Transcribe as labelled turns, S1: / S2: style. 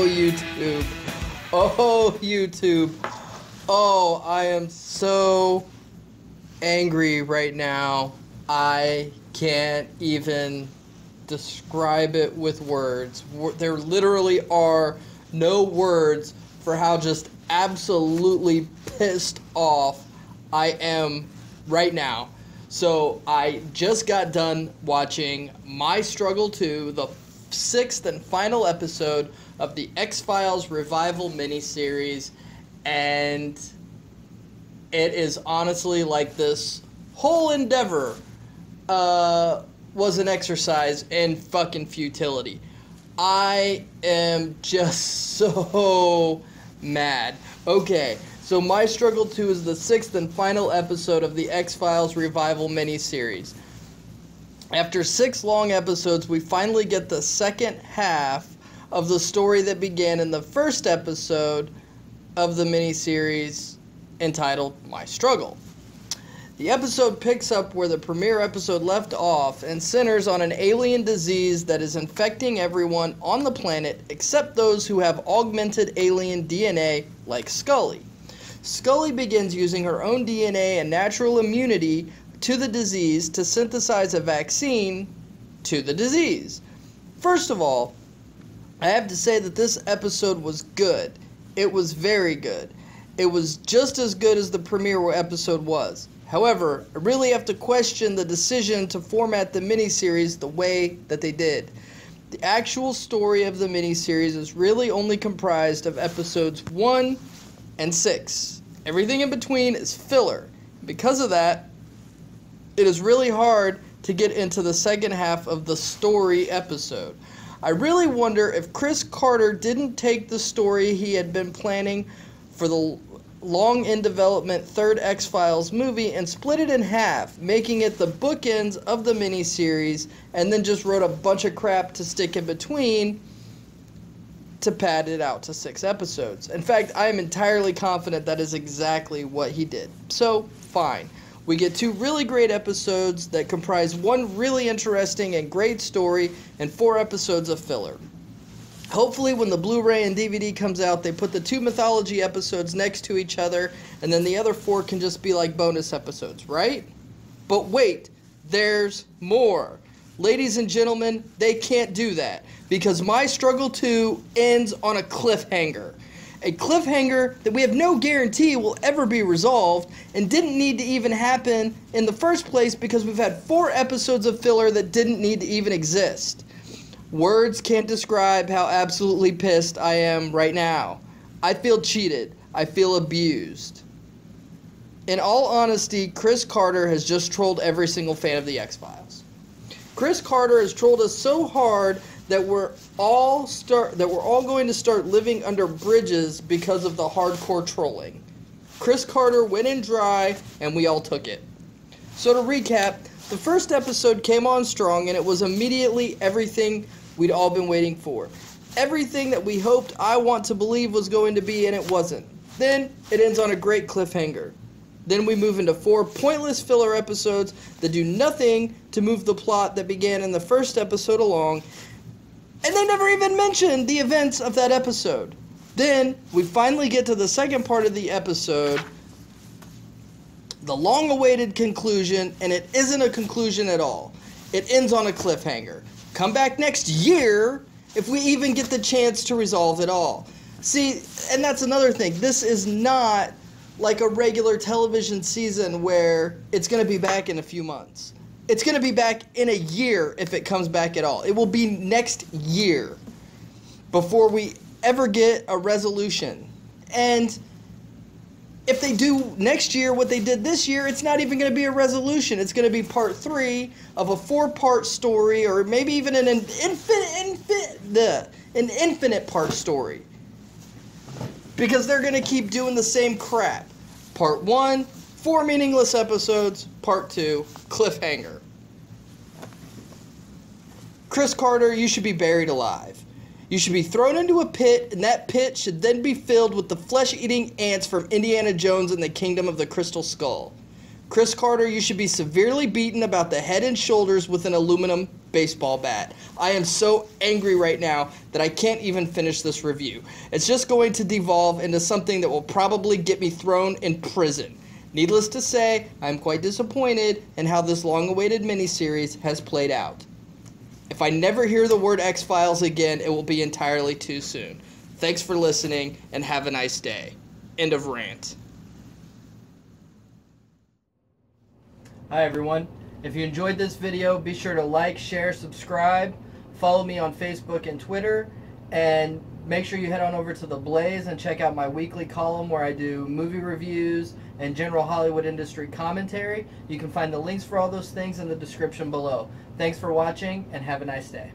S1: YouTube. Oh, YouTube. Oh, I am so angry right now. I can't even describe it with words. There literally are no words for how just absolutely pissed off I am right now. So I just got done watching My Struggle 2, the 6th and final episode of the X-Files revival miniseries, and it is honestly like this whole endeavor was an exercise in fucking futility. I am just so mad. Okay, so My Struggle 2 is the 6th and final episode of the X-Files revival miniseries. After 6 long episodes, we finally get the second half of the story that began in the first episode of the miniseries entitled My Struggle. The episode picks up where the premiere episode left off and centers on an alien disease that is infecting everyone on the planet except those who have augmented alien DNA like Scully. Scully begins using her own DNA and natural immunity to the disease to synthesize a vaccine to the disease. First of all, I have to say that this episode was good. It was very good. It was just as good as the premiere episode was. However, I really have to question the decision to format the miniseries the way that they did. The actual story of the miniseries is really only comprised of episodes 1 and 6. Everything in between is filler. Because of that, it is really hard to get into the second half of the story episode. I really wonder if Chris Carter didn't take the story he had been planning for the long in development third X-Files movie and split it in half, making it the bookends of the miniseries, and then just wrote a bunch of crap to stick in between to pad it out to 6 episodes. In fact, I am entirely confident that is exactly what he did. So, fine. We get 2 really great episodes that comprise 1 really interesting and great story and 4 episodes of filler. Hopefully when the Blu-ray and DVD comes out, they put the 2 mythology episodes next to each other, and then the other 4 can just be like bonus episodes, right? But wait, there's more. Ladies and gentlemen, they can't do that, because My Struggle 2 ends on a cliffhanger. A cliffhanger that we have no guarantee will ever be resolved, and didn't need to even happen in the first place because we've had 4 episodes of filler that didn't need to even exist. Words can't describe how absolutely pissed I am right now. I feel cheated. I feel abused. In all honesty, Chris Carter has just trolled every single fan of the X-Files. Chris Carter has trolled us so hard that we're all going to start living under bridges because of the hardcore trolling. Chris Carter went in dry, and we all took it. So to recap, the first episode came on strong, and it was immediately everything we'd all been waiting for. Everything that we hoped I Want to Believe was going to be, and it wasn't. Then it ends on a great cliffhanger. Then we move into 4 pointless filler episodes that do nothing to move the plot that began in the first episode along, and they never even mentioned the events of that episode. Then we finally get to the second part of the episode, the long-awaited conclusion, and it isn't a conclusion at all. It ends on a cliffhanger. Come back next year if we even get the chance to resolve it all. See, and that's another thing. This is not like a regular television season where it's going to be back in a few months. It's going to be back in a year if it comes back at all. It will be next year before we ever get a resolution. And if they do next year what they did this year, it's not even going to be a resolution. It's going to be part 3 of a 4-part story, or maybe even an infinite part story. Because they're going to keep doing the same crap. Part 1, 4 meaningless episodes. Part 2, cliffhanger. Chris Carter, you should be buried alive. You should be thrown into a pit, and that pit should then be filled with the flesh-eating ants from Indiana Jones and the Kingdom of the Crystal Skull. Chris Carter, you should be severely beaten about the head and shoulders with an aluminum baseball bat. I am so angry right now that I can't even finish this review. It's just going to devolve into something that will probably get me thrown in prison. Needless to say, I'm quite disappointed in how this long-awaited miniseries has played out. If I never hear the word X-Files again, it will be entirely too soon. Thanks for listening, and have a nice day. End of rant. Hi everyone. If you enjoyed this video, be sure to like, share, subscribe, follow me on Facebook and Twitter, and make sure you head on over to TheBlaze and check out my weekly column where I do movie reviews and general Hollywood industry commentary. You can find the links for all those things in the description below. Thanks for watching, and have a nice day.